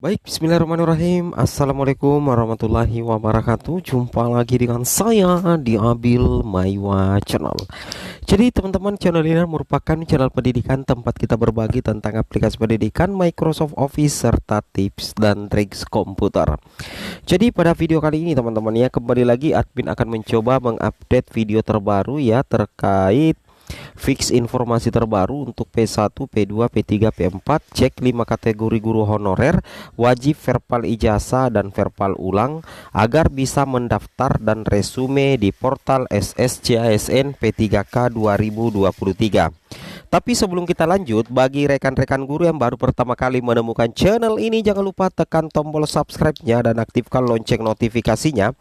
Baik, bismillahirrahmanirrahim. Assalamualaikum warahmatullahi wabarakatuh. Jumpa lagi dengan saya di Abil Maiwa Channel. Jadi teman-teman, channel ini merupakan channel pendidikan tempat kita berbagi tentang aplikasi pendidikan Microsoft Office serta tips dan trik komputer. Jadi pada video kali ini teman-teman ya, kembali lagi admin akan mencoba mengupdate video terbaru ya terkait fix informasi terbaru untuk P1, P2, P3, P4, cek 5 kategori guru honorer, wajib verbal ijazah dan verbal ulang agar bisa mendaftar dan resume di portal SSCASN P3K 2023. Tapi sebelum kita lanjut, bagi rekan-rekan guru yang baru pertama kali menemukan channel ini, jangan lupa tekan tombol subscribe-nya dan aktifkan lonceng notifikasinya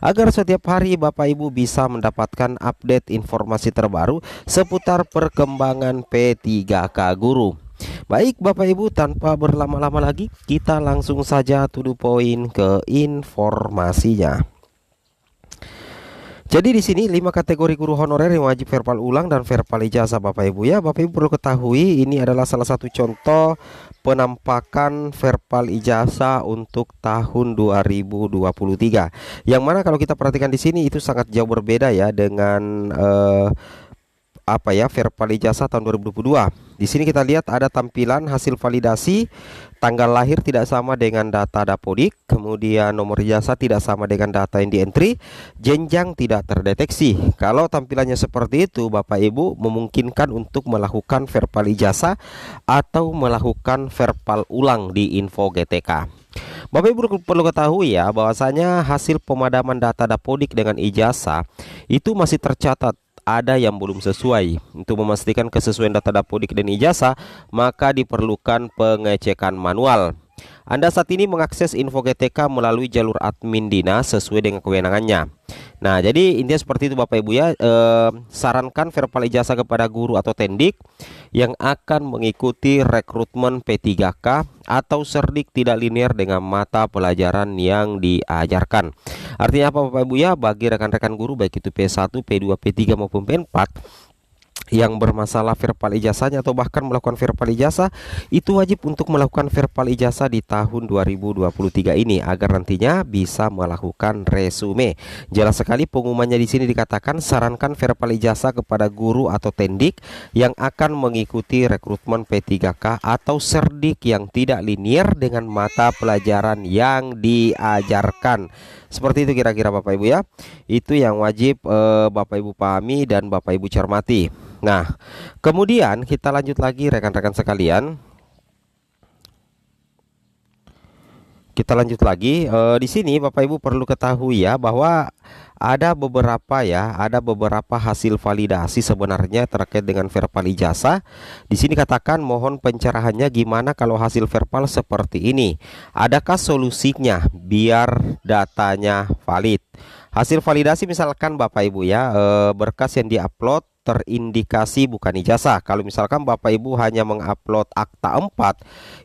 agar setiap hari Bapak Ibu bisa mendapatkan update informasi terbaru seputar perkembangan P3K guru. Baik Bapak Ibu, tanpa berlama-lama lagi kita langsung saja to the point ke informasinya. Jadi di sini 5 kategori guru honorer yang wajib verbal ulang dan verbal ijazah Bapak Ibu ya. Bapak Ibu perlu ketahui ini adalah salah satu contoh penampakan verbal ijazah untuk tahun 2023. Yang mana kalau kita perhatikan di sini itu sangat jauh berbeda ya dengan verbal ijazah tahun 2022. Di sini kita lihat ada tampilan hasil validasi, tanggal lahir tidak sama dengan data Dapodik, kemudian nomor ijazah tidak sama dengan data yang di entry, jenjang tidak terdeteksi. Kalau tampilannya seperti itu, Bapak Ibu memungkinkan untuk melakukan verbal ijazah atau melakukan verbal ulang di info GTK. Bapak Ibu perlu ketahui ya bahwasanya hasil pemadaman data Dapodik dengan ijazah itu masih tercatat ada yang belum sesuai. Untuk memastikan kesesuaian data Dapodik dan ijazah, maka diperlukan pengecekan manual. Anda saat ini mengakses info GTK melalui jalur admin dinas sesuai dengan kewenangannya. Nah, jadi intinya seperti itu Bapak Ibu ya. Sarankan verbal ijazah kepada guru atau tendik yang akan mengikuti rekrutmen P3K atau serdik tidak linear dengan mata pelajaran yang diajarkan. Artinya apa Bapak Ibu ya, bagi rekan-rekan guru baik itu P1, P2, P3 maupun P4 yang bermasalah verbal ijazahnya atau bahkan melakukan verbal ijazah, itu wajib untuk melakukan verbal ijazah di tahun 2023 ini agar nantinya bisa melakukan resume. Jelas sekali pengumumannya di sini dikatakan sarankan verbal ijazah kepada guru atau tendik yang akan mengikuti rekrutmen P3K atau serdik yang tidak linear dengan mata pelajaran yang diajarkan. Seperti itu kira-kira Bapak Ibu ya. Itu yang wajib Bapak Ibu pahami dan Bapak Ibu cermati. Nah, kemudian kita lanjut lagi rekan-rekan sekalian. Kita lanjut lagi di sini Bapak Ibu perlu ketahui ya bahwa ada beberapa hasil validasi sebenarnya terkait dengan verbal ijazah. Di sini katakan mohon pencerahannya gimana kalau hasil verbal seperti ini. Adakah solusinya biar datanya valid? Hasil validasi misalkan Bapak Ibu ya, berkas yang diupload terindikasi bukan ijazah. Kalau misalkan Bapak Ibu hanya mengupload akta 4,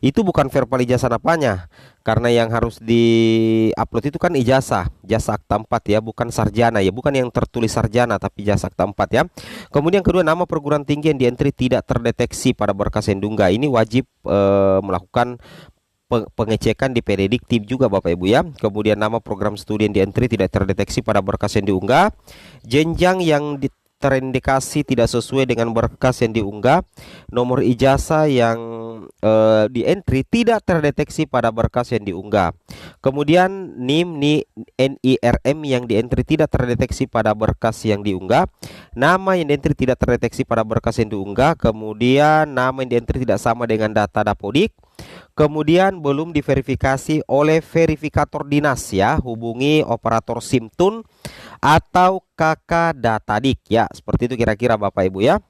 itu bukan verbal ijazah apanya. Karena yang harus di-upload itu kan ijazah akta 4 ya, bukan sarjana ya, bukan yang tertulis sarjana tapi ijazah akta 4 ya. Kemudian kedua, nama perguruan tinggi yang di-entry tidak terdeteksi pada berkas yang diunggah. Ini wajib melakukan pengecekan di Pedediktif juga Bapak Ibu ya. Kemudian nama program studi yang di-entry tidak terdeteksi pada berkas yang diunggah. Jenjang yang terindikasi tidak sesuai dengan berkas yang diunggah. Nomor ijazah yang di entry tidak terdeteksi pada berkas yang diunggah. Kemudian NIM, NIRM yang di entry tidak terdeteksi pada berkas yang diunggah. Nama yang di entry tidak terdeteksi pada berkas yang diunggah. Kemudian nama yang di entry tidak sama dengan data Dapodik. Kemudian belum diverifikasi oleh verifikator dinas ya, hubungi operator SIMTUN atau KK Datadik ya. Seperti itu kira-kira Bapak Ibu ya.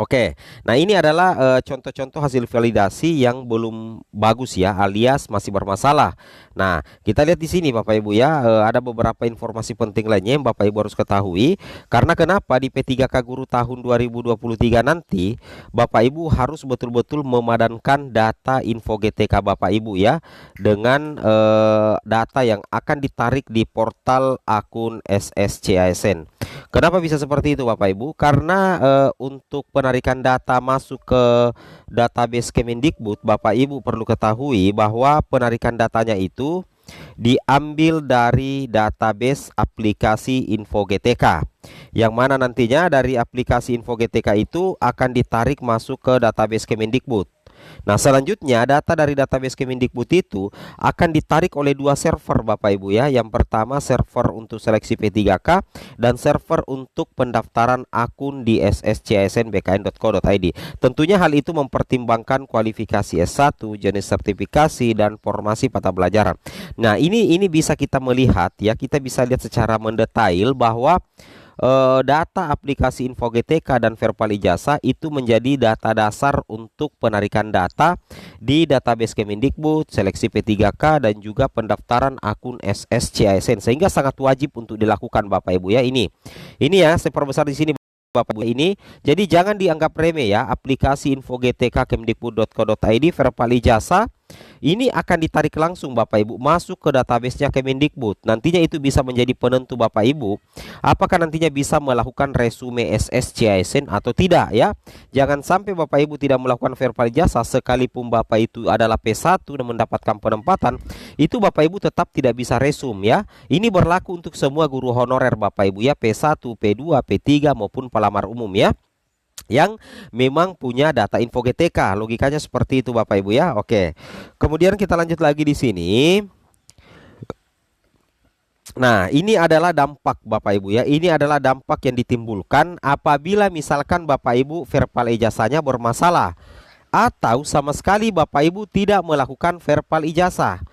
Oke, nah ini adalah contoh-contoh hasil validasi yang belum bagus ya, alias masih bermasalah. Nah, kita lihat di sini Bapak Ibu ya, ada beberapa informasi penting lainnya yang Bapak Ibu harus ketahui. Karena kenapa di P3K Guru tahun 2023 nanti Bapak Ibu harus betul-betul memadankan data info GTK Bapak Ibu ya, dengan data yang akan ditarik di portal akun SSCASN. Kenapa bisa seperti itu Bapak Ibu? Karena untuk penarikan data masuk ke database Kemendikbud, Bapak Ibu perlu ketahui bahwa penarikan datanya itu diambil dari database aplikasi Info GTK, yang mana nantinya dari aplikasi Info GTK itu akan ditarik masuk ke database Kemendikbud. Nah, selanjutnya data dari database Kemendikbud itu akan ditarik oleh dua server Bapak Ibu ya. Yang pertama server untuk seleksi P3K dan server untuk pendaftaran akun di sscsnbkn.co.id. Tentunya hal itu mempertimbangkan kualifikasi S1, jenis sertifikasi dan formasi mata pelajaran. Nah, ini bisa kita melihat ya, kita bisa lihat secara mendetail bahwa data aplikasi Info GTK dan Verpal Ijazah itu menjadi data dasar untuk penarikan data di database Kemendikbud, seleksi P3K dan juga pendaftaran akun SSCASN, sehingga sangat wajib untuk dilakukan Bapak Ibu ya. Ini ya, saya perbesar di sini Bapak Ibu ini. Jadi jangan dianggap remeh ya, aplikasi Info GTK kemdikbud.co.id Verpal Ijazah ini akan ditarik langsung Bapak Ibu masuk ke database-nya Kemendikbud. Nantinya itu bisa menjadi penentu Bapak Ibu apakah nantinya bisa melakukan resume SSCASN atau tidak ya. Jangan sampai Bapak Ibu tidak melakukan Verpal Ijazah sekalipun Bapak itu adalah P1 dan mendapatkan penempatan, itu Bapak Ibu tetap tidak bisa resume ya. Ini berlaku untuk semua guru honorer Bapak Ibu ya, P1, P2, P3 maupun pelamar umum ya, yang memang punya data Info GTK. Logikanya seperti itu Bapak Ibu ya. Oke. Kemudian kita lanjut lagi di sini. Nah, ini adalah dampak Bapak Ibu ya. Ini adalah dampak yang ditimbulkan apabila misalkan Bapak Ibu Verpal Ijazahnya bermasalah atau sama sekali Bapak Ibu tidak melakukan Verpal Ijazah.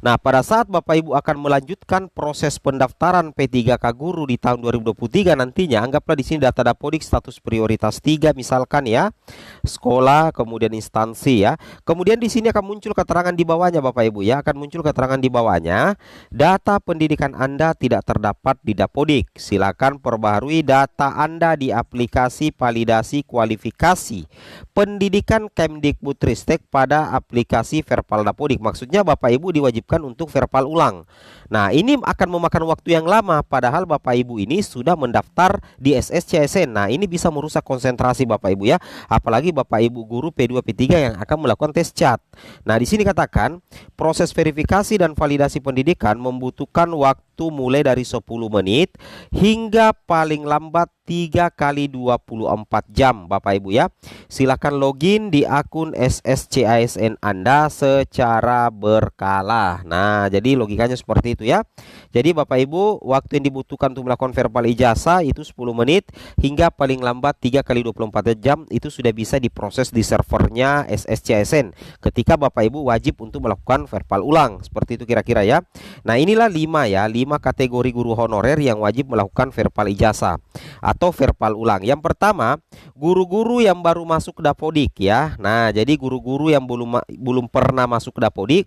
Nah, pada saat Bapak Ibu akan melanjutkan proses pendaftaran P3K guru di tahun 2023 nantinya, anggaplah di sini data Dapodik status prioritas 3 misalkan ya, sekolah, kemudian instansi ya. Kemudian di sini akan muncul keterangan di bawahnya Bapak Ibu ya, akan muncul keterangan di bawahnya, data pendidikan Anda tidak terdapat di Dapodik. Silakan perbaharui data Anda di aplikasi validasi kualifikasi pendidikan Kemdikbudristek pada aplikasi Verpal Dapodik. Maksudnya Bapak Ibu diwajibkan untuk verpal ulang. Nah, ini akan memakan waktu yang lama padahal Bapak Ibu ini sudah mendaftar di SSCSN. Nah, ini bisa merusak konsentrasi Bapak Ibu ya, apalagi Bapak Ibu guru P2 P3 yang akan melakukan tes CAT. Nah, di sini katakan proses verifikasi dan validasi pendidikan membutuhkan waktu mulai dari 10 menit hingga paling lambat 3 kali 24 jam Bapak Ibu ya. Silakan login di akun SSCASN Anda secara berkala. Nah, jadi logikanya seperti itu ya. Jadi Bapak Ibu, waktu yang dibutuhkan untuk melakukan Verpal Ijazah itu 10 menit hingga paling lambat 3 kali 24 jam itu sudah bisa diproses di servernya SSCASN ketika Bapak Ibu wajib untuk melakukan verpal ulang. Seperti itu kira-kira ya. Nah, inilah 5 ya, 5 kategori guru honorer yang wajib melakukan Verpal Ijazah atau verpal ulang. Yang pertama, guru-guru yang baru masuk ke Dapodik ya. Nah, jadi guru-guru yang belum pernah masuk ke Dapodik,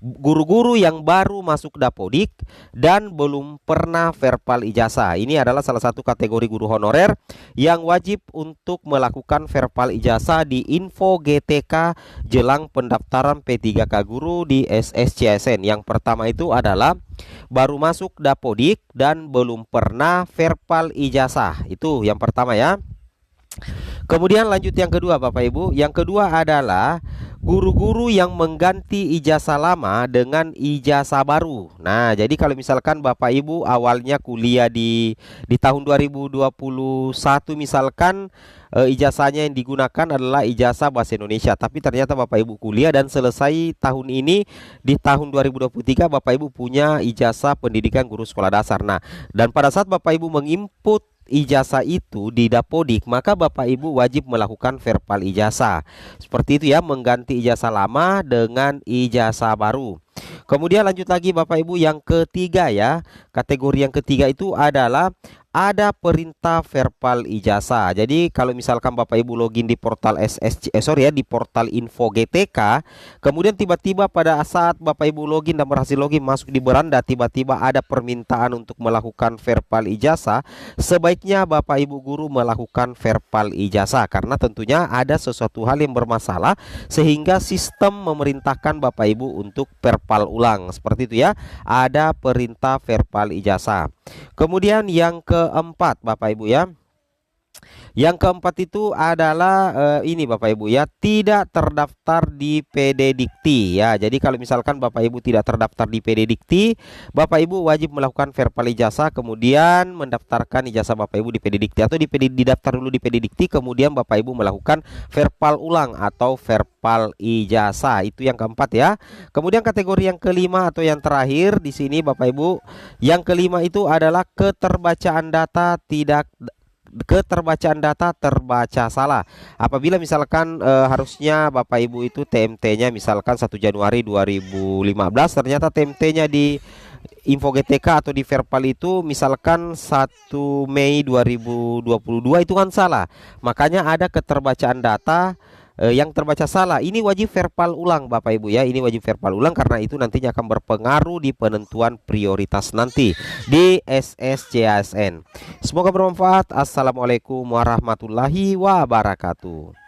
guru-guru yang baru masuk ke Dapodik dan belum pernah Verpal Ijazah. Ini adalah salah satu kategori guru honorer yang wajib untuk melakukan Verpal Ijazah di Info GTK jelang pendaftaran P3K guru di SSCSN. Yang pertama itu adalah baru masuk Dapodik dan belum pernah Verpal Ijazah. Itu yang pertama ya. Kemudian lanjut yang kedua Bapak Ibu. Yang kedua adalah guru-guru yang mengganti ijazah lama dengan ijazah baru. Nah, jadi kalau misalkan Bapak Ibu awalnya kuliah di tahun 2021 misalkan, ijazahnya yang digunakan adalah ijazah bahasa Indonesia, tapi ternyata Bapak Ibu kuliah dan selesai tahun ini di tahun 2023 Bapak Ibu punya ijazah pendidikan guru sekolah dasar. Nah, dan pada saat Bapak Ibu menginput ijazah itu di Dapodik, maka Bapak Ibu wajib melakukan Verpal Ijazah. Seperti itu ya, mengganti ijazah lama dengan ijazah baru. Kemudian lanjut lagi Bapak Ibu, yang ketiga ya, kategori yang ketiga itu adalah ada perintah Verpal Ijazah. Jadi kalau misalkan Bapak Ibu login di portal di portal Info GTK, kemudian tiba-tiba pada saat Bapak Ibu login dan berhasil login masuk di beranda, tiba-tiba ada permintaan untuk melakukan Verpal Ijazah, sebaiknya Bapak Ibu guru melakukan Verpal Ijazah karena tentunya ada sesuatu hal yang bermasalah sehingga sistem memerintahkan Bapak Ibu untuk verpal ulang. Seperti itu ya, ada perintah Verpal Ijazah. Kemudian yang keempat Bapak Ibu ya, Yang keempat itu adalah ini Bapak Ibu ya, tidak terdaftar di PD Dikti ya. Jadi kalau misalkan Bapak Ibu tidak terdaftar di PD Dikti, Bapak Ibu wajib melakukan verbal ijazah, kemudian mendaftarkan ijazah Bapak Ibu di PD Dikti, atau didaftar dulu di PD Dikti, kemudian Bapak Ibu melakukan verbal ulang atau verbal ijazah. Itu yang keempat ya. Kemudian kategori yang kelima atau yang terakhir di sini Bapak Ibu, yang kelima itu adalah keterbacaan data terbaca salah. Apabila misalkan harusnya Bapak Ibu itu TMT-nya misalkan 1 Januari 2015, ternyata TMT-nya di Info GTK atau di verbal itu misalkan 1 Mei 2022, itu kan salah. Makanya ada keterbacaan data yang terbaca salah. Ini wajib verbal ulang Bapak Ibu ya. Ini wajib verbal ulang karena itu nantinya akan berpengaruh di penentuan prioritas nanti di SSCASN. Semoga bermanfaat. Assalamualaikum warahmatullahi wabarakatuh.